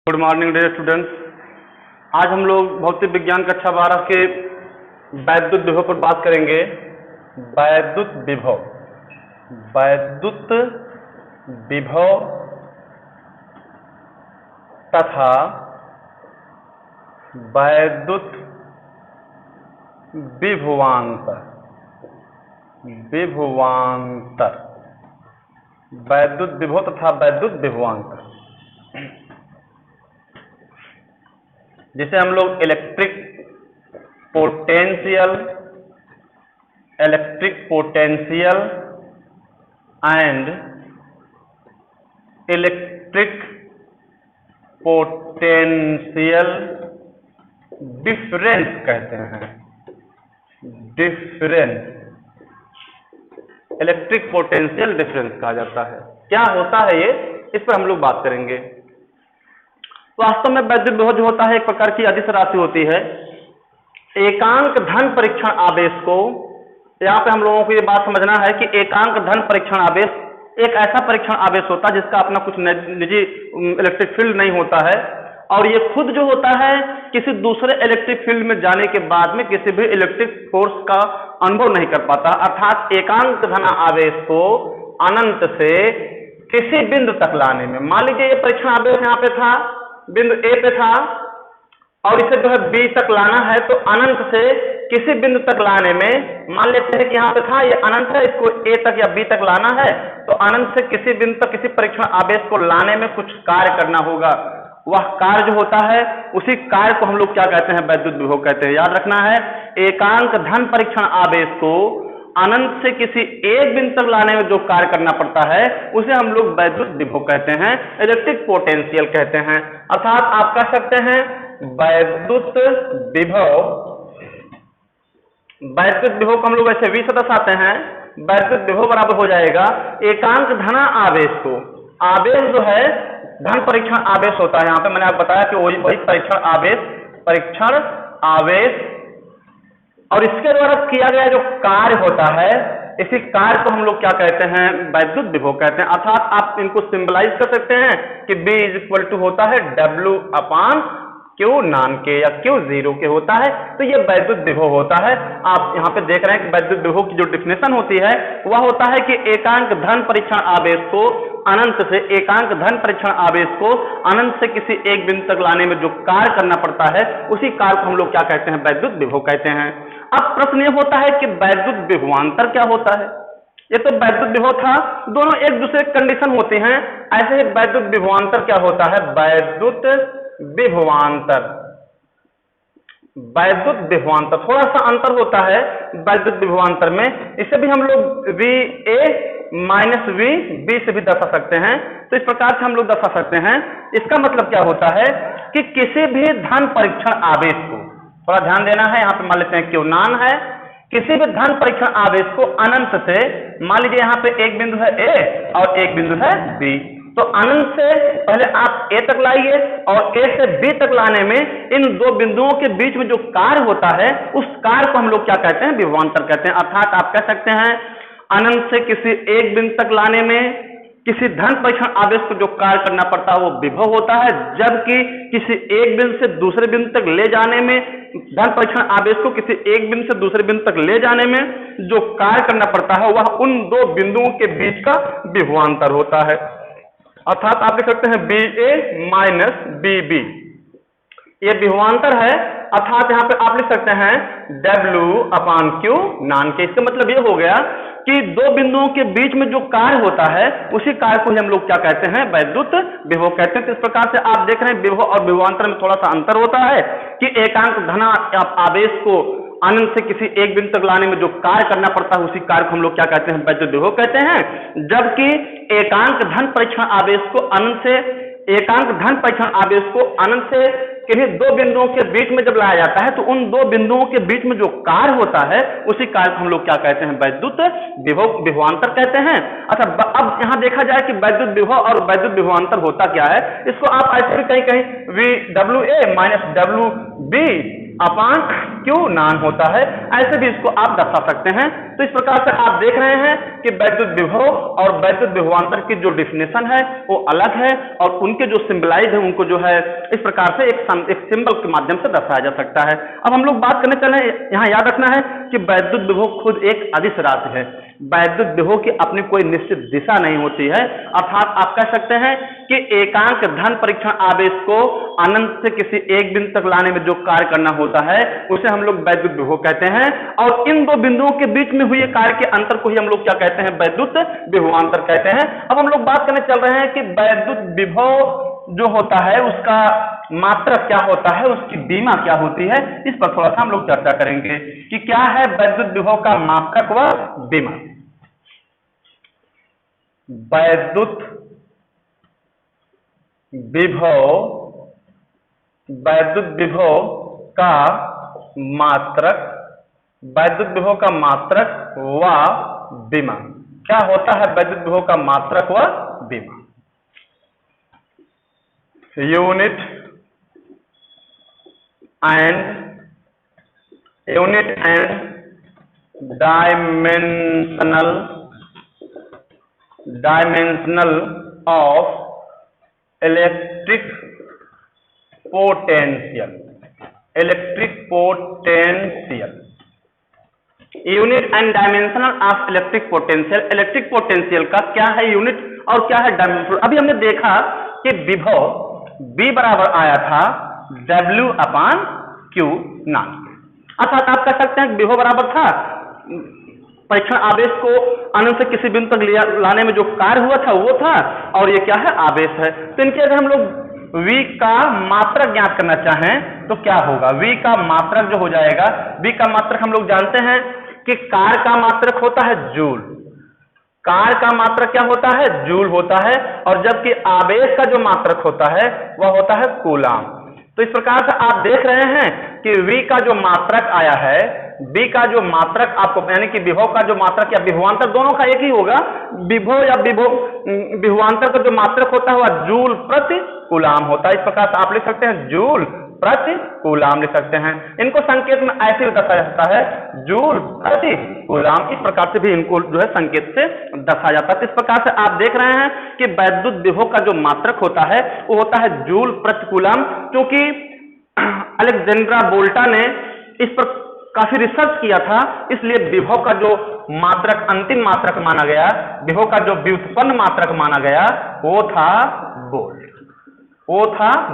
Good morning dear students. आज हम लोग भौतिक विज्ञान कक्षा 12 के वैद्युत विभव पर बात करेंगे। वैद्युत विभव तथा वैद्युत विभवांतर। वैद्युत विभव तथा वैद्युत विभवांतर जिसे हम लोग electric potential and electric potential difference कहते हैं। इलेक्ट्रिक पोटेंशियल डिफरेंस कहा जाता है। क्या होता है ये, इस पर हम लोग बात करेंगे। वास्तव में वैद्युत विभव जो होता है एक प्रकार की अदिश राशि होती है। एकांक धन परीक्षण आवेश को, यहाँ पे हम लोगों को ये बात समझना है कि एकांक धन परीक्षण आवेश एक ऐसा परीक्षण आवेश होता है जिसका अपना कुछ निजी इलेक्ट्रिक फील्ड नहीं होता है, और ये खुद जो होता है किसी दूसरे इलेक्ट्रिक फील्ड में जाने के बाद में किसी भी इलेक्ट्रिक फोर्स का अनुभव नहीं कर पाता। अर्थात एकांक धन आवेश को अनंत से किसी बिंदु तक लाने में, मान लीजिए ये परीक्षण आवेश यहाँ पे था, बिंदु ए पे था, और इसे जो है बी तक लाना है, तो अनंत से किसी बिंदु तक लाने में, मान लेते हैं कि यहाँ पे था, ये अनंत है, इसको ए तक या बी तक लाना है, तो अनंत से किसी बिंदु तक किसी परीक्षण आवेश को लाने में कुछ कार्य करना होगा। वह कार्य जो होता है उसी कार्य को हम लोग क्या कहते हैं, वैद्युत विभव कहते हैं। याद रखना है, एकांक धन परीक्षण आवेश को अनंत से किसी एक बिंदु तक लाने में जो कार्य करना पड़ता है उसे हम लोग वैद्युत विभव कहते हैं, इलेक्ट्रिक पोटेंशियल कहते हैं। अर्थात आप कह सकते हैं वैद्युत विभव को हम लोग ऐसे V से दर्शाते हैं। वैद्युत विभव बराबर हो जाएगा एकांक धन आवेश को, आवेश जो है धन परीक्षण आवेश होता है। यहाँ पे मैंने आपको बताया कि वही परीक्षण आवेश और इसके द्वारा किया गया जो कार्य होता है, इसी कार्य को हम लोग क्या कहते हैं, वैद्युत विभव कहते हैं। अर्थात आप इनको सिंबलाइज कर सकते हैं कि B = होता है W/Q नान के या Q 0 के होता है, तो ये वैद्युत विभव होता है। आप यहाँ पे देख रहे हैं कि वैद्युत विभव की जो डिफिनेशन होती है वह होता है कि एकांक धन परीक्षण आवेश को अनंत से किसी एक बिंदु तक लाने में जो कार्य करना पड़ता है उसी कार्य को हम लोग क्या कहते हैं, वैद्युत विभव कहते हैं। अब प्रश्न ये होता है कि वैद्युत विभवांतर क्या होता है। ये तो वैद्युत विभव था, दोनों एक दूसरे कंडीशन होते हैं, ऐसे ही वैद्युत विभवांतर क्या होता है, वैद्युत विभवांतर थोड़ा सा अंतर होता है वैद्युत विभवांतर में। इसे भी हम लोग VA - VB से भी दर्शा सकते हैं। तो इस प्रकार से हम लोग दर्शा सकते हैं। इसका मतलब क्या होता है कि किसी भी धन परीक्षण आवेश को, थोड़ा ध्यान देना है, यहाँ पे मान लेते हैं Q नान है, किसी भी धन परीक्षण आवेश को अनंत से, मान लीजिए यहाँ पे एक बिंदु है A और एक बिंदु है B, तो अनंत से पहले आप A तक लाइए और A से B तक लाने में इन दो बिंदुओं के बीच में जो कार्य होता है उस कार्य को हम लोग क्या कहते हैं, विभवांतर कहते हैं। अर्थात आप कह सकते हैं अनंत से किसी एक बिंदु तक लाने में किसी धन परीक्षण आवेश को जो कार्य करना पड़ता है वो विभव होता है, जबकि किसी एक बिंदु से दूसरे बिंदु तक ले जाने में, धन परीक्षण आवेश को किसी एक बिंदु से दूसरे बिंदु तक ले जाने में जो कार्य करना पड़ता है वह उन दो बिंदुओं के बीच का विभवांतर होता है। अर्थात आप लिख सकते हैं BA - BB, ये विभवांतर है। अर्थात यहाँ पे आप लिख सकते हैं W/Q नान के। इसका मतलब ये हो गया कि दो बिंदुओं के बीच में जो कार्य होता है उसी कार्य को ही हम लोग क्या कहते हैं, वैद्युत विभव कहते हैं। तो इस प्रकार से आप देख रहे हैं विभव और विभवांतर में थोड़ा सा अंतर होता है कि एकांक धन आवेश को अनंत से किसी एक बिंदु तक लाने में जो कार्य करना पड़ता है उसी कार्य को हम लोग क्या कहते हैं, वैद्युत विभव कहते हैं। जबकि एकांक धन परीक्षण आवेश को अनंत से किसी दो बिंदुओं के बीच में जब लाया जाता है तो उन दो बिंदुओं के बीच में जो कार्य होता है उसी कार्य को हम लोग क्या कहते हैं, वैद्युत विभवांतर कहते हैं। अच्छा, अब यहाँ देखा जाए कि वैद्युत विभव और वैद्युत विभवांतर होता क्या है। इसको आप ऐसे भी कहीं VWA - WB अपान क्यू नॉन होता है। ऐसे भी इसको आप दर्शा सकते हैं। तो इस प्रकार से आप देख रहे हैं कि वैद्युत विभव और वैद्युत विभवांतर की जो डिफिनेशन है वो अलग है और उनके जो सिंबलाइज है उनको जो है इस प्रकार से एक सिंबल के माध्यम से दर्शाया जा सकता है। अब हम लोग बात करने चले, यहाँ याद रखना है कि वैद्युत विभव खुद एक अदिश राशि है। वैद्युत विभव की अपनी कोई निश्चित दिशा नहीं होती है, अर्थात आप कह सकते हैं कि एकांक धन परीक्षण आवेश को अनंत से किसी एक बिंदु तक लाने में जो कार्य करना होता है उसे हम लोग वैद्युत विभव कहते हैं। और इन दो बिंदुओं के बीच में हुए कार्य के अंतर को ही हम लोग क्या कहते हैं, वैद्युत विभवांतर कहते हैं। अब हम लोग बात करने चल रहे हैं कि वैद्युत विभव जो होता है उसका मात्रक क्या होता है, उसकी बीमा क्या होती है, इस पर थोड़ा सा हम लोग चर्चा करेंगे कि क्या है वैद्युत विभव का मात्रक व बीमा। वैद्युत विभव का मात्रक, वैद्युत विभव का मात्रक व बीमा क्या होता है, वैद्युत विभव का मात्रक व बीमा। Unit and dimensional of electric potential, unit and dimensional of electric potential. Electric potential का क्या है यूनिट और क्या है डायमेंशनल। अभी हमने देखा कि विभव B बराबर आया था W/Q नॉट, अर्थात आप कह सकते हैं विभव बराबर था परीक्षण आवेश को अनंत से किसी बिंदु तक लाने में जो कार्य हुआ था वो था, और ये क्या है, आवेश है। तो इनके अगर हम लोग V का मात्रक ज्ञात करना चाहें तो क्या होगा, V का मात्रक जो हो जाएगा, V का मात्रक हम लोग जानते हैं कि कार्य का मात्रक होता है जूल, कार्य का मात्रक क्या होता है, जूल होता है, और जबकि आवेश का जो मात्रक होता है वह होता है कूलाम। तो इस प्रकार से आप देख रहे हैं कि V का जो मात्रक आया है, V का जो मात्रक आपको यानी कि विभव का जो मात्रक या विभवांतर दोनों का एक ही होगा, विभव या विभवांतर का जो मात्रक होता है वह जूल प्रति कूलाम होता है। इस प्रकार से आप लिख सकते हैं जूल प्रति कूलाम लिख सकते हैं। इनको संकेत में ऐसे भी दर्शाया जाता है जूल प्रति कूलाम, इस प्रकार से भी इनको जो है संकेत से दर्शाया जाता है। इस प्रकार से आप देख रहे हैं कि वैद्युत विभव का जो मात्रक होता है वो होता है जूल प्रति कूलाम। क्योंकि अलेक्जेंड्रा वोल्टा ने इस पर काफी रिसर्च किया था, इसलिए विभव का जो मात्रक अंतिम मात्रक माना गया, विभव का जो व्युत्पन्न मात्रक माना गया वो था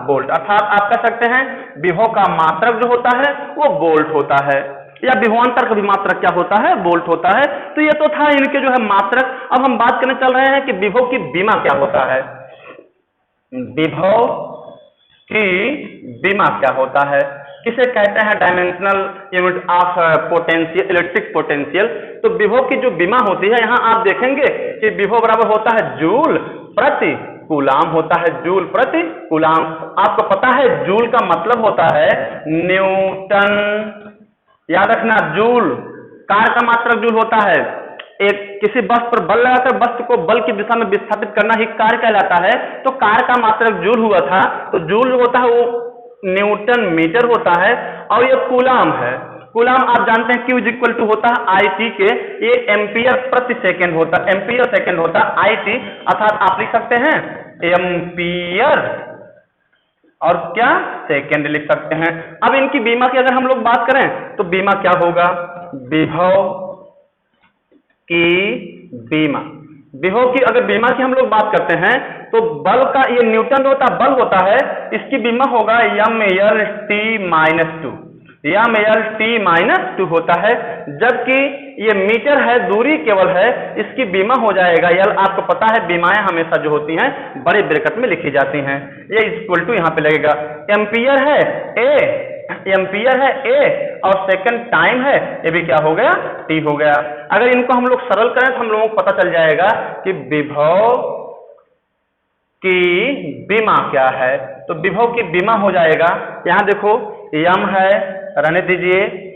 वोल्ट, अर्थात आप कह सकते हैं विभव का मात्रक जो होता है वो वोल्ट होता है, या विभवांतर का भी मात्रक क्या होता है, वोल्ट होता है। तो ये तो था इनके जो है मात्रक। अब हम बात करने चल रहे हैं कि विभव की बीमा क्या होता है, विभव की बीमा क्या होता है, किसे कहते हैं dimensional unit of potential, electric potential. तो विभव की जो बीमा होती है, यहाँ आप देखेंगे कि विभव बराबर होता है जूल प्रति कूलाम होता है, जूल प्रति कूलाम। आपको पता है जूल का मतलब होता है न्यूटन, याद रखना जूल, कार्य का मात्रक जूल होता है। एक किसी वस्तु पर बल लगाकर वस्तु को बल की दिशा में विस्थापित करना ही कार्य कहलाता है। तो कार्य का मात्रक जूल हुआ था, तो जूल जो होता है वो न्यूटन मीटर होता है, और ये कूलाम है। कूलाम आप जानते हैं Q इक्वल टू होता है IT के, ये एम्पियर प्रति सेकेंड होता है, एम्पियर सेकेंड होता है IT, अर्थात आप लिख सकते हैं एम्पियर और क्या सेकेंड लिख सकते हैं। अब इनकी बीमा की अगर हम लोग बात करें तो बीमा क्या होगा, विभव की बीमा, विभव की अगर बीमा की हम लोग बात करते हैं तो बल का, ये न्यूटन होता बल होता है, इसकी बीमा होगा m/t-2, m/t-2 होता है। जबकि ये मीटर है, दूरी केवल है, इसकी बीमा हो जाएगा यल। आपको पता है बीमाएं हमेशा जो होती हैं बड़े ब्रैकेट में लिखी जाती हैं, ये इक्वल टू यहाँ पे लगेगा। एम्पियर है ए और सेकंड टाइम है, ये भी क्या हो गया, t हो गया। अगर इनको हम लोग सरल करें तो हम लोगों को पता चल जाएगा कि विभव की बीमा क्या है। तो विभव की बीमा हो जाएगा, यहाँ देखो m है, रहने दीजिए,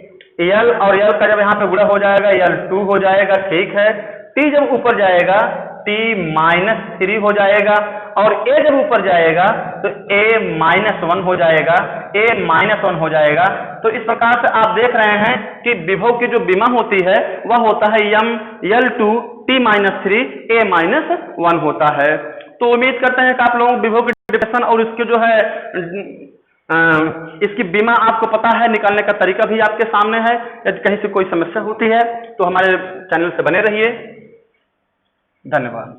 L और L का जब यहाँ पे गुणा हो जाएगा L2 हो जाएगा, ठीक है। T जब ऊपर जाएगा t-3 हो जाएगा, और a जब ऊपर जाएगा तो a-1 हो जाएगा, a-1 हो जाएगा। तो इस प्रकार से आप देख रहे हैं कि विभव की जो विमा होती है वह होता है m L2 t-3 a-1 होता है। तो उम्मीद करते हैं कि आप लोगों को विभव की डेफिनेशन और इसके जो है इसकी बीमा आपको पता है, निकालने का तरीका भी आपके सामने है। यदि कहीं से कोई समस्या होती है तो हमारे चैनल से बने रहिए। धन्यवाद।